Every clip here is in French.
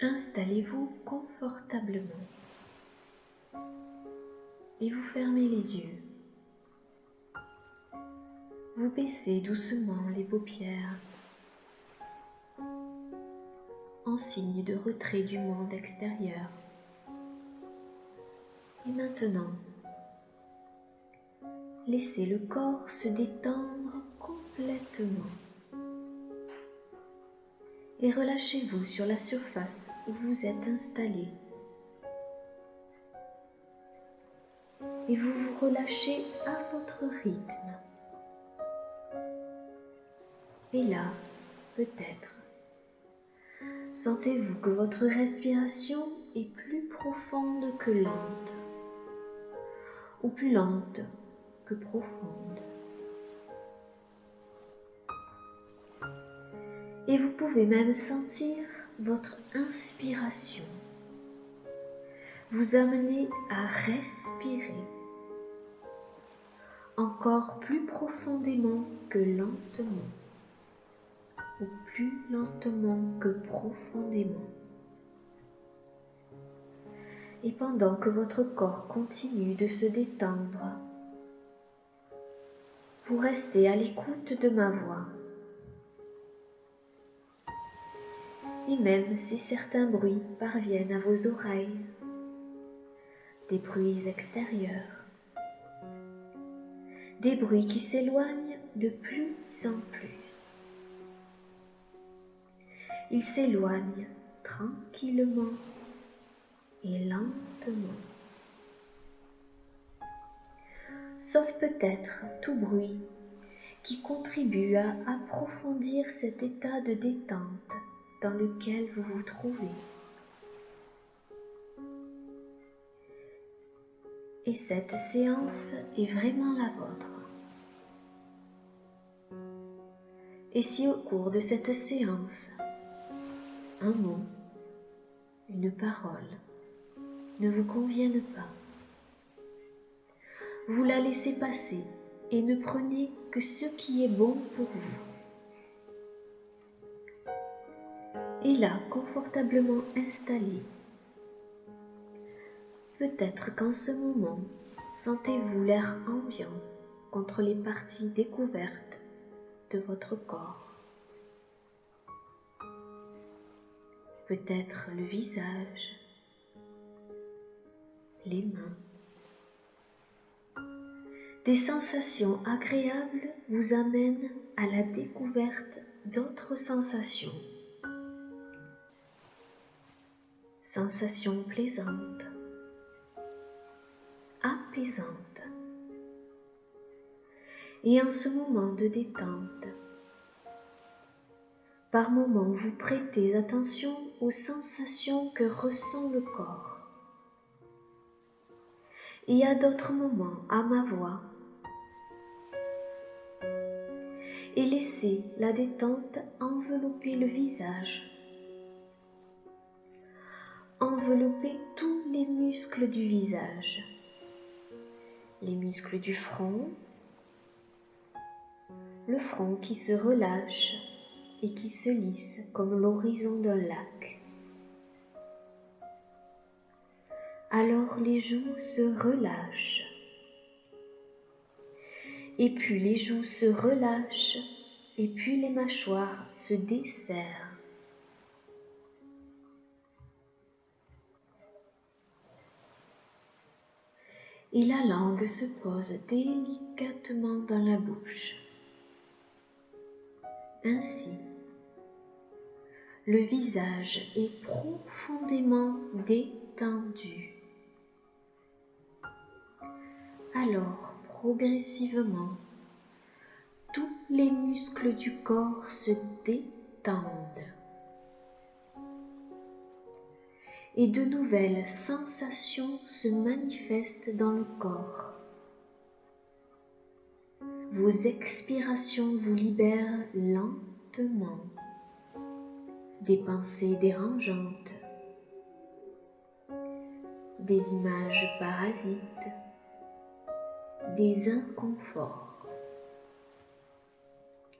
Installez-vous confortablement et vous fermez les yeux. Vous baissez doucement les paupières en signe de retrait du monde extérieur. Et maintenant, laissez le corps se détendre complètement et relâchez-vous sur la surface où vous êtes installé. Et vous vous relâchez à votre rythme. Et là, peut-être, sentez-vous que votre respiration est plus profonde que lente, ou plus lente que profonde. Et vous pouvez même sentir votre inspiration vous amener à respirer encore plus profondément que lentement, ou plus lentement que profondément. Et pendant que votre corps continue de se détendre, vous restez à l'écoute de ma voix. Et même si certains bruits parviennent à vos oreilles, des bruits extérieurs, des bruits qui s'éloignent de plus en plus. Ils s'éloignent tranquillement et lentement. Sauf peut-être tout bruit qui contribue à approfondir cet état de détente dans lequel vous vous trouvez. Et cette séance est vraiment la vôtre. Et si au cours de cette séance, un mot, une parole ne vous conviennent pas, vous la laissez passer et ne prenez que ce qui est bon pour vous. Et là, confortablement installé, peut-être qu'en ce moment, sentez-vous l'air ambiant contre les parties découvertes de votre corps. Peut-être le visage, les mains. Des sensations agréables vous amènent à la découverte d'autres sensations. Sensations plaisantes, apaisantes. Et en ce moment de détente, par moments vous prêtez attention aux sensations que ressent le corps. Et à d'autres moments à ma voix. Et laissez la détente envelopper le visage. Envelopper tous les muscles du visage. Les muscles du front. Le front qui se relâche et qui se lisse comme l'horizon d'un lac. Alors les joues se relâchent. Et puis les joues se relâchent et puis les mâchoires se desserrent. Et la langue se pose délicatement dans la bouche. Ainsi, le visage est profondément détendu. Alors, progressivement, tous les muscles du corps se détendent. Et de nouvelles sensations se manifestent dans le corps. Vos expirations vous libèrent lentement des pensées dérangeantes, des images parasites, des inconforts.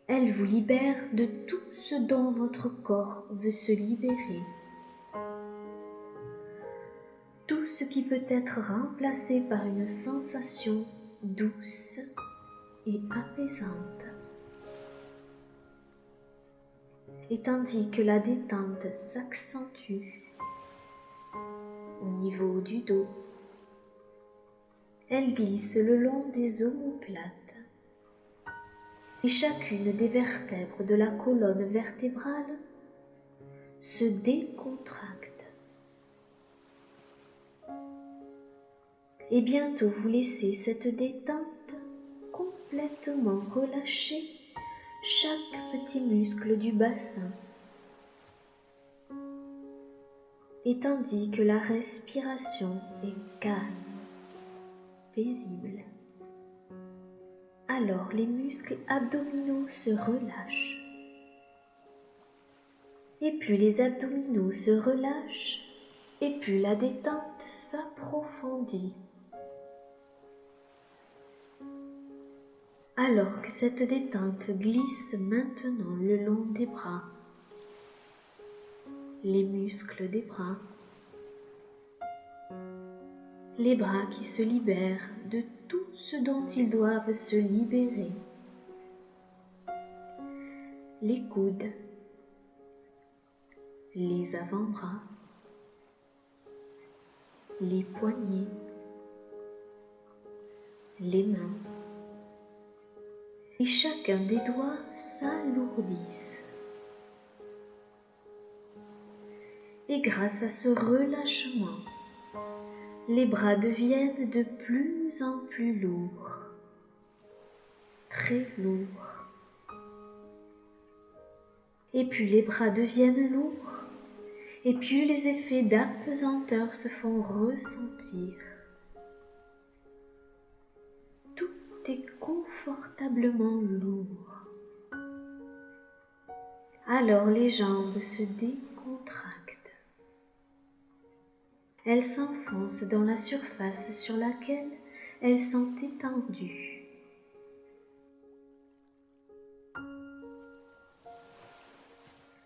Elles vous libèrent de tout ce dont votre corps veut se libérer. ce qui peut être remplacé par une sensation douce et apaisante. Et tandis que la détente s'accentue au niveau du dos, elle glisse le long des omoplates et chacune des vertèbres de la colonne vertébrale se décontracte. Et bientôt vous laissez cette détente complètement relâcher chaque petit muscle du bassin. Et tandis que la respiration est calme, paisible, alors les muscles abdominaux se relâchent. Et plus les abdominaux se relâchent, et plus la détente s'approfondit. Alors que cette détente glisse maintenant le long des bras, les muscles des bras, les bras qui se libèrent de tout ce dont ils doivent se libérer, les coudes, les avant-bras, les poignets, les mains, et chacun des doigts s'alourdissent. Et grâce à ce relâchement, les bras deviennent de plus en plus lourds, très lourds. Et puis les bras deviennent lourds, et puis les effets d'apesanteur se font ressentir. Tout est confortablement lourd. Alors les jambes se décontractent. Elles s'enfoncent dans la surface sur laquelle elles sont étendues.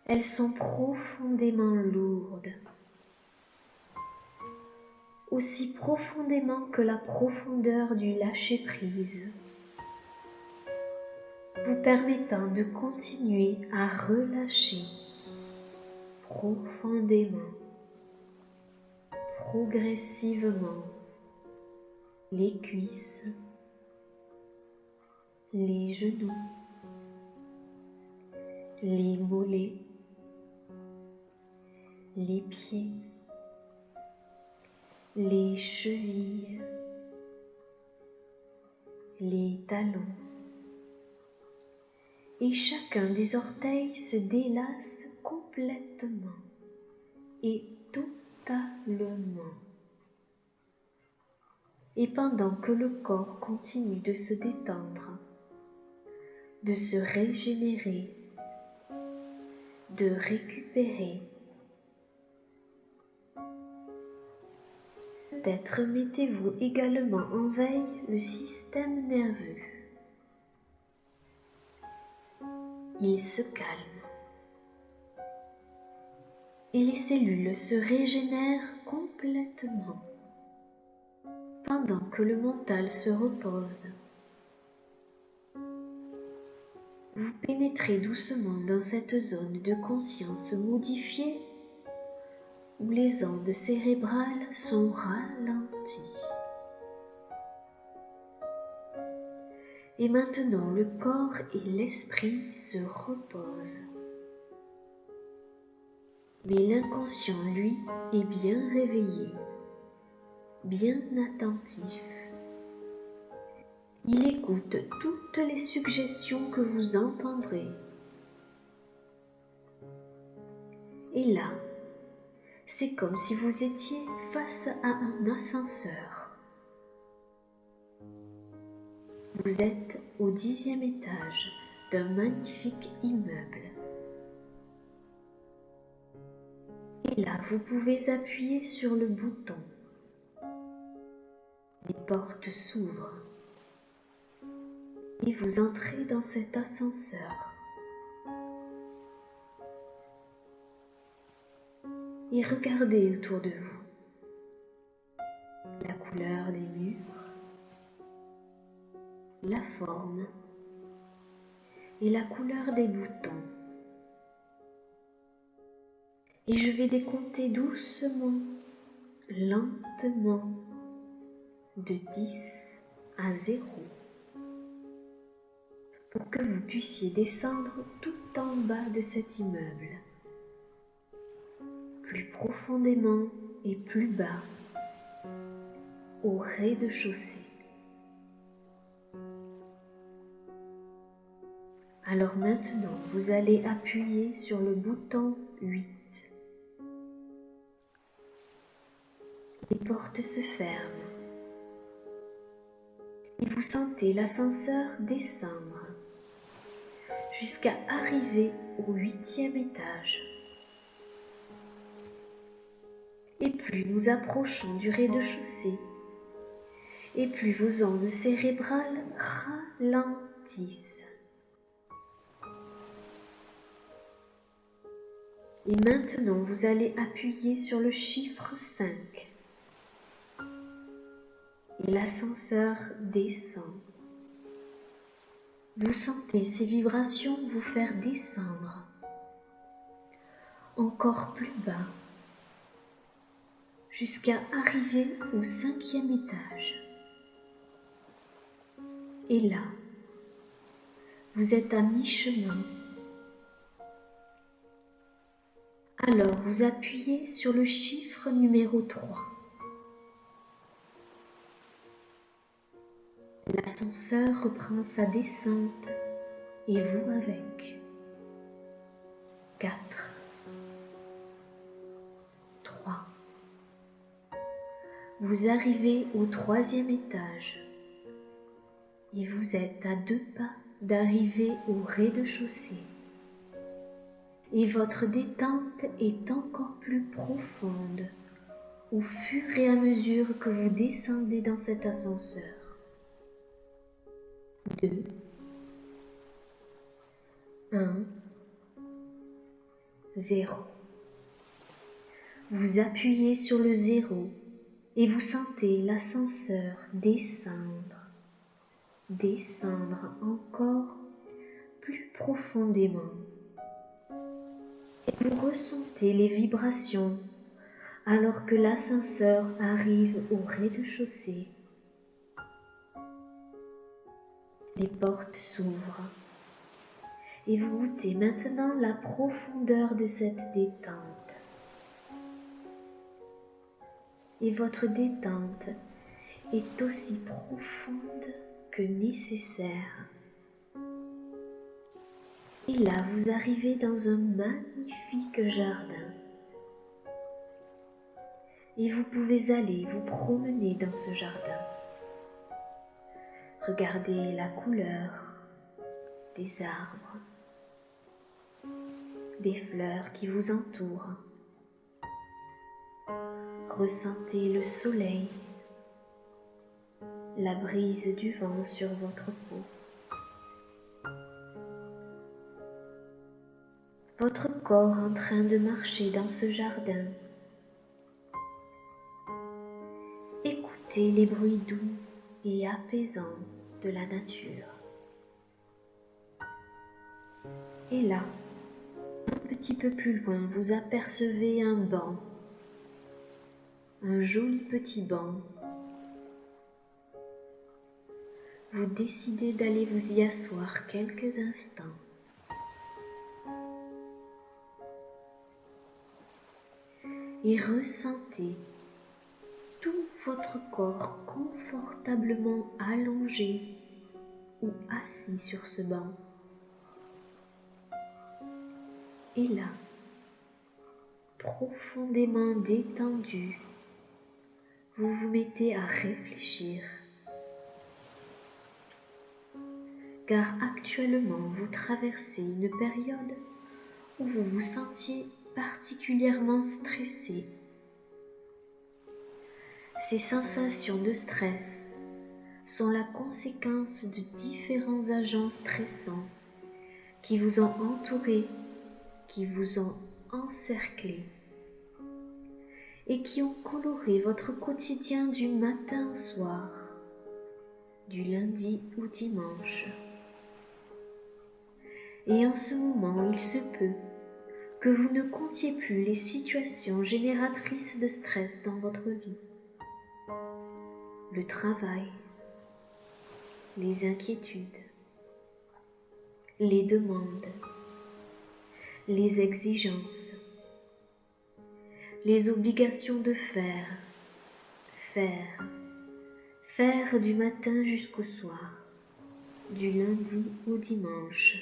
Elles sont profondément lourdes, aussi profondément que la profondeur du lâcher-prise, vous permettant de continuer à relâcher profondément, progressivement les cuisses, les genoux, les mollets, les pieds, les chevilles, les talons, et chacun des orteils se délasse complètement et totalement. Et pendant que le corps continue de se détendre, de se régénérer, de récupérer, peut-être mettez-vous également en veille le système nerveux. Il se calme et les cellules se régénèrent complètement pendant que le mental se repose. Vous pénétrez doucement dans cette zone de conscience modifiée où les ondes cérébrales sont ralenties. Et maintenant, le corps et l'esprit se reposent. Mais l'inconscient, lui, est bien réveillé, bien attentif. Il écoute toutes les suggestions que vous entendrez. Et là, c'est comme si vous étiez face à un ascenseur. Vous êtes au 10e étage d'un magnifique immeuble. Et là, vous pouvez appuyer sur le bouton. Les portes s'ouvrent. Et vous entrez dans cet ascenseur. Et regardez autour de vous. la couleur des murs, la forme et la couleur des boutons. Et je vais décompter doucement, lentement, de 10 à 0, pour que vous puissiez descendre tout en bas de cet immeuble, plus profondément et plus bas, au rez-de-chaussée. Alors maintenant, vous allez appuyer sur le bouton 8. Les portes se ferment et vous sentez l'ascenseur descendre jusqu'à arriver au 8e étage. Et plus nous approchons du rez-de-chaussée, et plus vos ondes cérébrales ralentissent. Et maintenant, vous allez appuyer sur le chiffre 5. Et l'ascenseur descend. Vous sentez ces vibrations vous faire descendre encore plus bas, jusqu'à arriver au 5e étage. Et là, vous êtes à mi-chemin. Alors vous appuyez sur le chiffre numéro 3. L'ascenseur reprend sa descente et vous avec. 4, 3. Vous arrivez au 3e étage et vous êtes à 2 pas d'arriver au rez-de-chaussée. Et votre détente est encore plus profonde au fur et à mesure que vous descendez dans cet ascenseur. 2, 1, 0. Vous appuyez sur le 0 et vous sentez l'ascenseur descendre encore plus profondément. Et vous ressentez les vibrations alors que l'ascenseur arrive au rez-de-chaussée. Les portes s'ouvrent et vous goûtez maintenant la profondeur de cette détente. Et votre détente est aussi profonde que nécessaire. Et là, vous arrivez dans un magnifique jardin. Et vous pouvez aller vous promener dans ce jardin. Regardez la couleur des arbres, des fleurs qui vous entourent. Ressentez le soleil, la brise du vent sur votre peau. Votre corps en train de marcher dans ce jardin. Écoutez les bruits doux et apaisants de la nature. Et là, un petit peu plus loin, vous apercevez un banc, un joli petit banc. Vous décidez d'aller vous y asseoir quelques instants. Et ressentez tout votre corps confortablement allongé ou assis sur ce banc. Et là, profondément détendu, vous vous mettez à réfléchir. Car actuellement, vous traversez une période où vous vous sentiez particulièrement stressé. Ces sensations de stress sont la conséquence de différents agents stressants qui vous ont entouré, qui vous ont encerclé et qui ont coloré votre quotidien du matin au soir, du lundi au dimanche. Et en ce moment, il se peut que vous ne comptiez plus les situations génératrices de stress dans votre vie. Le travail, les inquiétudes, les demandes, les exigences, les obligations de faire du matin jusqu'au soir, du lundi au dimanche.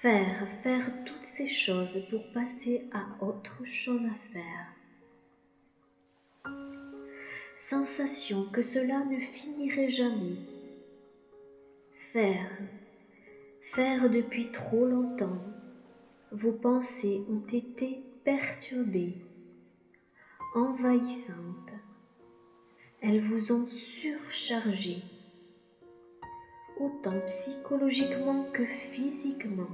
Faire toutes ces choses pour passer à autre chose à faire. Sensation que cela ne finirait jamais. Faire depuis trop longtemps. Vos pensées ont été perturbées, envahissantes. Elles vous ont surchargé, autant psychologiquement que physiquement.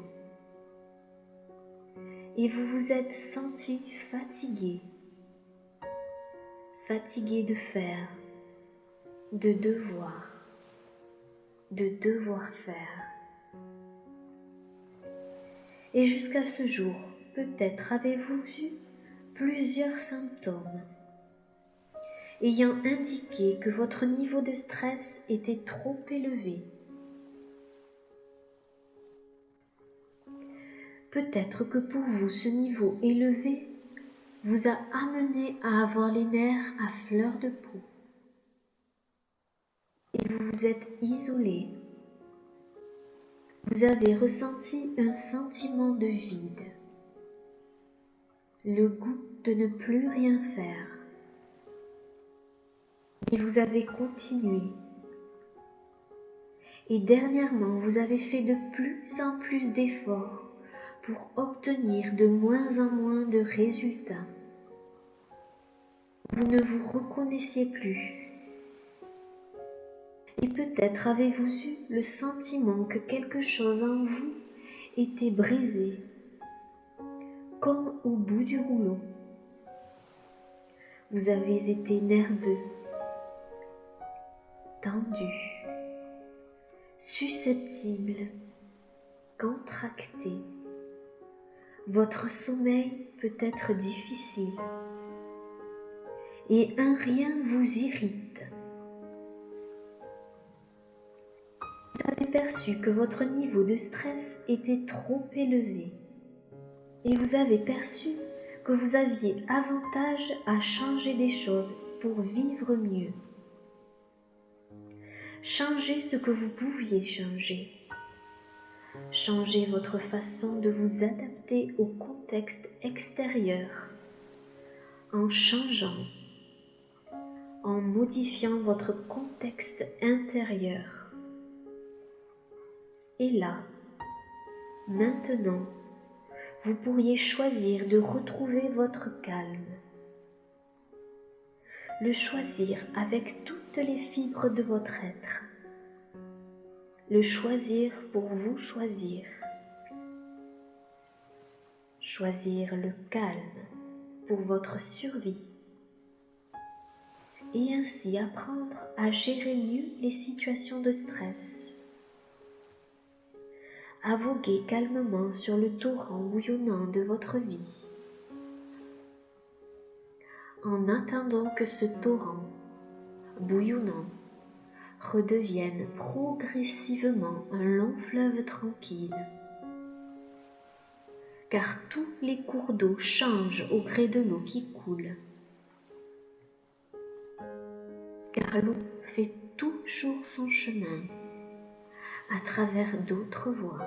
Et vous vous êtes senti fatigué de faire, de devoir faire. Et jusqu'à ce jour, peut-être avez-vous eu plusieurs symptômes ayant indiqué que votre niveau de stress était trop élevé. Peut-être que pour vous, ce niveau élevé vous a amené à avoir les nerfs à fleur de peau. Et vous vous êtes isolé. Vous avez ressenti un sentiment de vide, le goût de ne plus rien faire. Et vous avez continué. Et dernièrement, vous avez fait de plus en plus d'efforts pour obtenir de moins en moins de résultats. Vous ne vous reconnaissiez plus. Et peut-être avez-vous eu le sentiment que quelque chose en vous était brisé, comme au bout du rouleau. Vous avez été nerveux, tendu, susceptible, contracté. Votre sommeil peut être difficile et un rien vous irrite. Vous avez perçu que votre niveau de stress était trop élevé et vous avez perçu que vous aviez avantage à changer des choses pour vivre mieux. Changez ce que vous pouviez changer. Changez votre façon de vous adapter au contexte extérieur en changeant, en modifiant votre contexte intérieur. Et là, maintenant, vous pourriez choisir de retrouver votre calme. Le choisir avec toutes les fibres de votre être. Le choisir pour vous choisir. Choisir le calme pour votre survie. Et ainsi apprendre à gérer mieux les situations de stress. À voguer calmement sur le torrent bouillonnant de votre vie. En attendant que ce torrent bouillonnant redevienne progressivement un long fleuve tranquille. Car tous les cours d'eau changent au gré de l'eau qui coule. Car l'eau fait toujours son chemin à travers d'autres voies.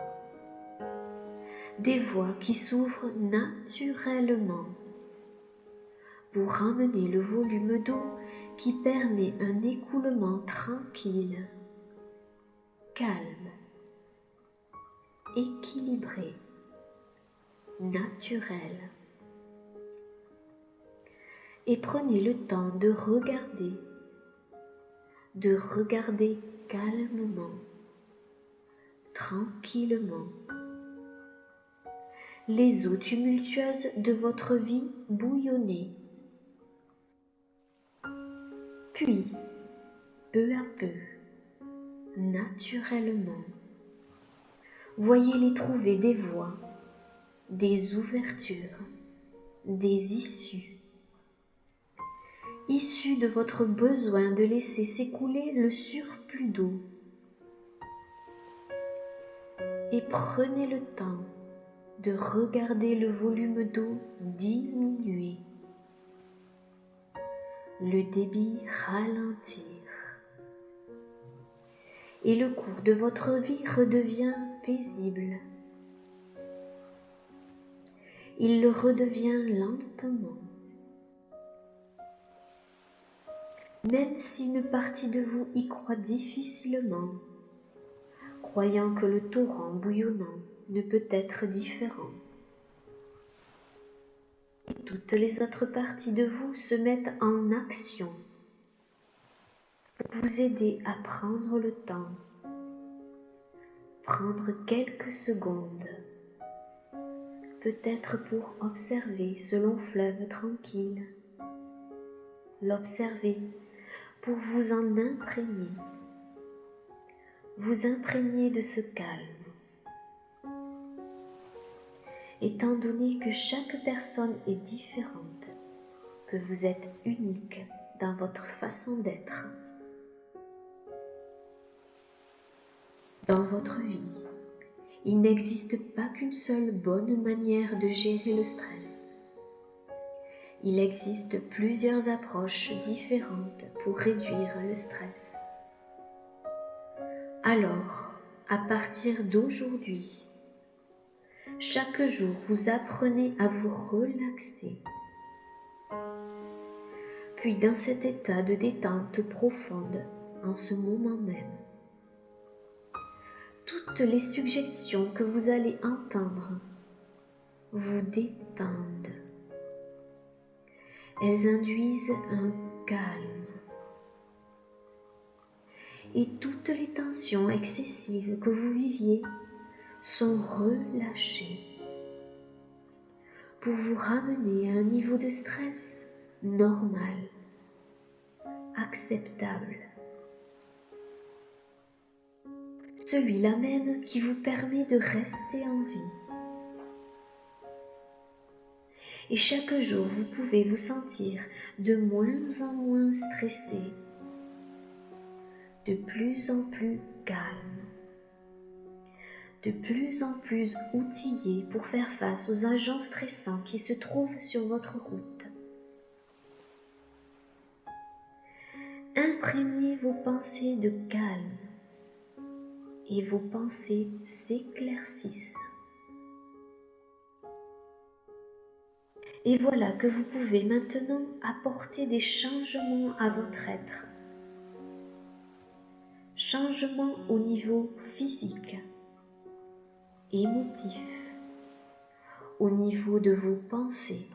Des voies qui s'ouvrent naturellement pour ramener le volume d'eau qui permet un écoulement tranquille, calme, équilibré, naturel. Et prenez le temps de regarder calmement, tranquillement, les eaux tumultueuses de votre vie bouillonner. Puis, peu à peu, naturellement, voyez-les trouver des voies, des ouvertures, des issues de votre besoin de laisser s'écouler le surplus d'eau. Et prenez le temps de regarder le volume d'eau diminuer, le débit ralentir, et le cours de votre vie redevient paisible. Il le redevient lentement. Même si une partie de vous y croit difficilement, croyant que le torrent bouillonnant ne peut être différent. Et toutes les autres parties de vous se mettent en action pour vous aider à prendre le temps, prendre quelques secondes, peut-être pour observer ce long fleuve tranquille, l'observer pour vous en imprégner, vous imprégner de ce calme. Étant donné que chaque personne est différente, que vous êtes unique dans votre façon d'être, dans votre vie, il n'existe pas qu'une seule bonne manière de gérer le stress. Il existe plusieurs approches différentes pour réduire le stress. Alors, à partir d'aujourd'hui, chaque jour, vous apprenez à vous relaxer. Puis dans cet état de détente profonde, en ce moment même, toutes les suggestions que vous allez entendre vous détendent. Elles induisent un calme. Et toutes les tensions excessives que vous viviez sont relâchées pour vous ramener à un niveau de stress normal, acceptable. Celui-là même qui vous permet de rester en vie. Et chaque jour, vous pouvez vous sentir de moins en moins stressé, de plus en plus calme, de plus en plus outillé pour faire face aux agents stressants qui se trouvent sur votre route. Imprégnez vos pensées de calme et vos pensées s'éclaircissent. Et voilà que vous pouvez maintenant apporter des changements à votre être. Changements au niveau physique, émotif, au niveau de vos pensées.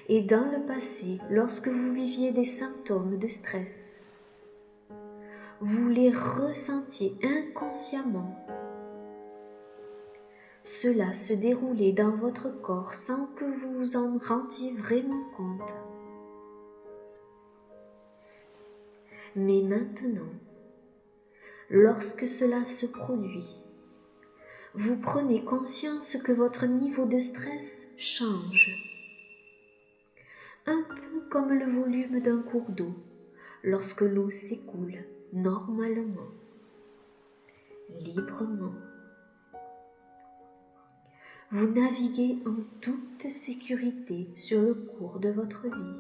Et dans le passé, lorsque vous viviez des symptômes de stress, vous les ressentiez inconsciemment. Cela se déroulait dans votre corps sans que vous vous en rendiez vraiment compte. Mais maintenant, lorsque cela se produit, vous prenez conscience que votre niveau de stress change. Un peu comme le volume d'un cours d'eau lorsque l'eau s'écoule normalement, librement. Vous naviguez en toute sécurité sur le cours de votre vie.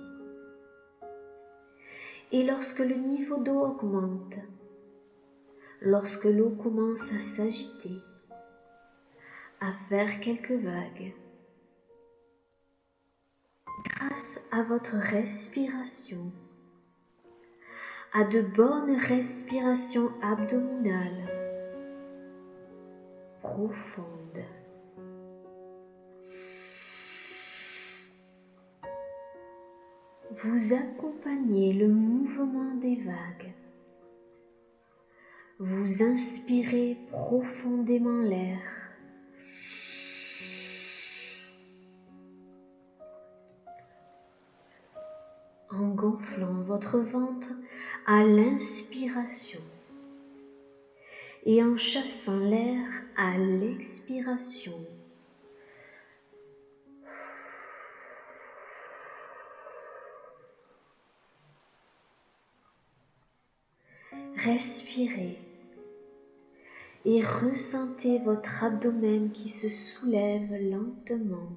Et lorsque le niveau d'eau augmente, lorsque l'eau commence à s'agiter, à faire quelques vagues, grâce à votre respiration, à de bonnes respirations abdominales profondes, vous accompagnez le mouvement des vagues. Vous inspirez profondément l'air votre ventre à l'inspiration et en chassant l'air à l'expiration. Respirez et ressentez votre abdomen qui se soulève lentement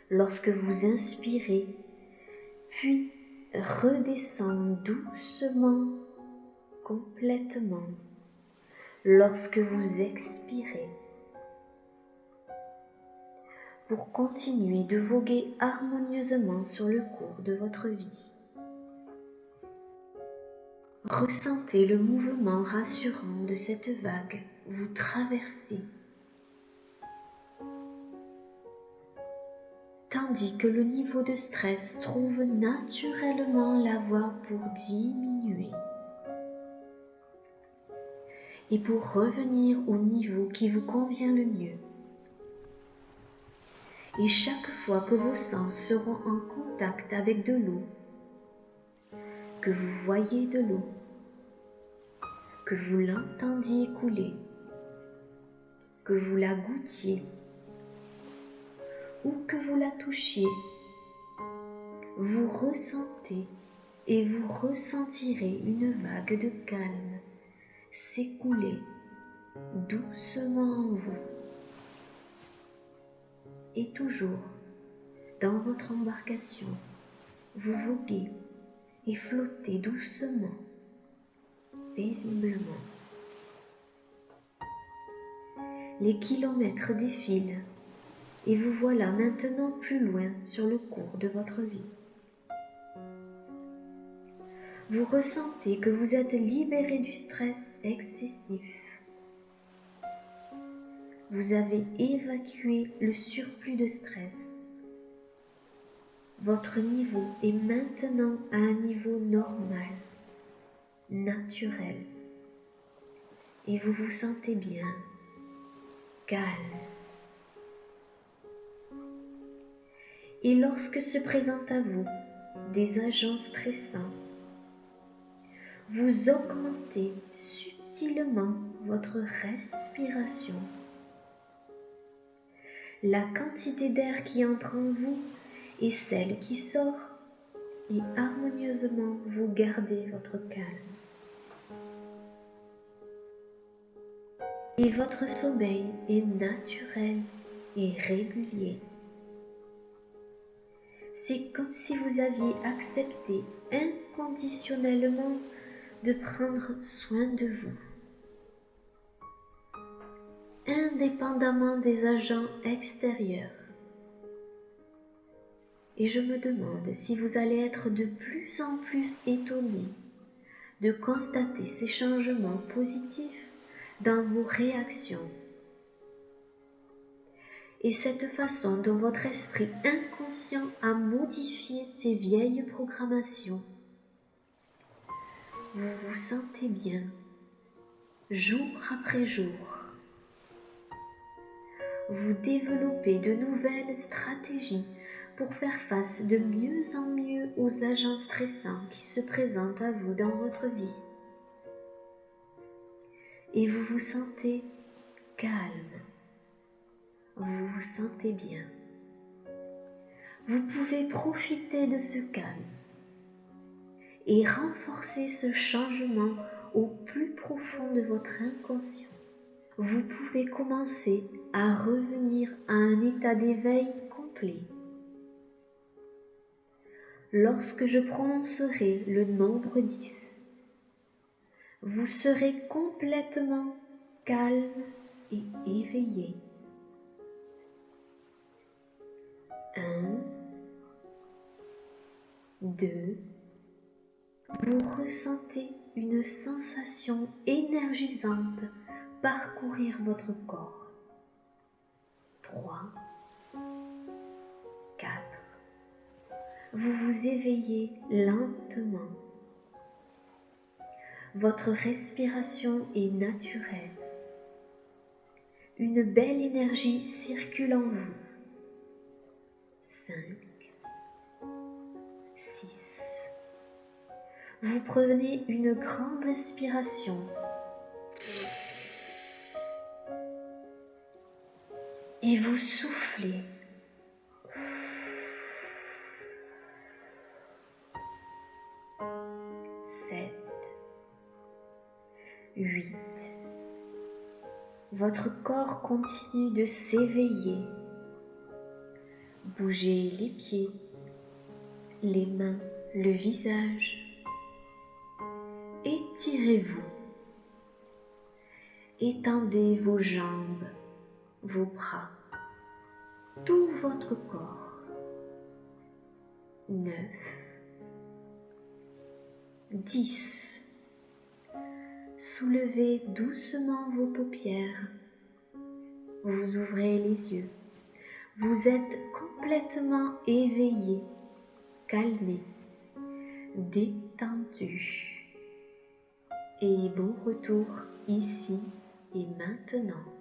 lorsque vous inspirez, puis redescend doucement, complètement, lorsque vous expirez, pour continuer de voguer harmonieusement sur le cours de votre vie. Ressentez le mouvement rassurant de cette vague vous traverser, tandis que le niveau de stress trouve naturellement la voie pour diminuer et pour revenir au niveau qui vous convient le mieux. Et chaque fois que vos sens seront en contact avec de l'eau, que vous voyez de l'eau, que vous l'entendiez couler, que vous la goûtiez ou que vous la touchiez, vous ressentez et vous ressentirez une vague de calme s'écouler doucement en vous. Et toujours, dans votre embarcation, vous voguez et flottez doucement, paisiblement. Les kilomètres défilent et vous voilà maintenant plus loin sur le cours de votre vie. Vous ressentez que vous êtes libéré du stress excessif. Vous avez évacué le surplus de stress. Votre niveau est maintenant à un niveau normal, naturel, et vous vous sentez bien, calme. Et lorsque se présentent à vous des agents stressants, vous augmentez subtilement votre respiration. La quantité d'air qui entre en vous et celle qui sort, et harmonieusement vous gardez votre calme. Et votre sommeil est naturel et régulier. C'est comme si vous aviez accepté inconditionnellement de prendre soin de vous, indépendamment des agents extérieurs. Et je me demande si vous allez être de plus en plus étonné de constater ces changements positifs dans vos réactions. Et cette façon dont votre esprit inconscient a modifié ses vieilles programmations. Vous vous sentez bien, jour après jour. Vous développez de nouvelles stratégies pour faire face de mieux en mieux aux agents stressants qui se présentent à vous dans votre vie. Et vous vous sentez calme, vous vous sentez bien. Vous pouvez profiter de ce calme et renforcer ce changement au plus profond de votre inconscient. Vous pouvez commencer à revenir à un état d'éveil complet. Lorsque je prononcerai le nombre 10, vous serez complètement calme et éveillé. 1, 2, vous ressentez une sensation énergisante parcourir votre corps. 3, 4, vous vous éveillez lentement. Votre respiration est naturelle. Une belle énergie circule en vous. 5, 6, Vous prenez une grande inspiration. Et vous soufflez. 7, 8. Votre corps continue de s'éveiller. Bougez les pieds, les mains, le visage. Étirez-vous. Étendez vos jambes, vos bras, tout votre corps. 9, 10. Soulevez doucement vos paupières. Vous ouvrez les yeux. Vous êtes complètement éveillé, calmé, détendu. Et bon retour ici et maintenant.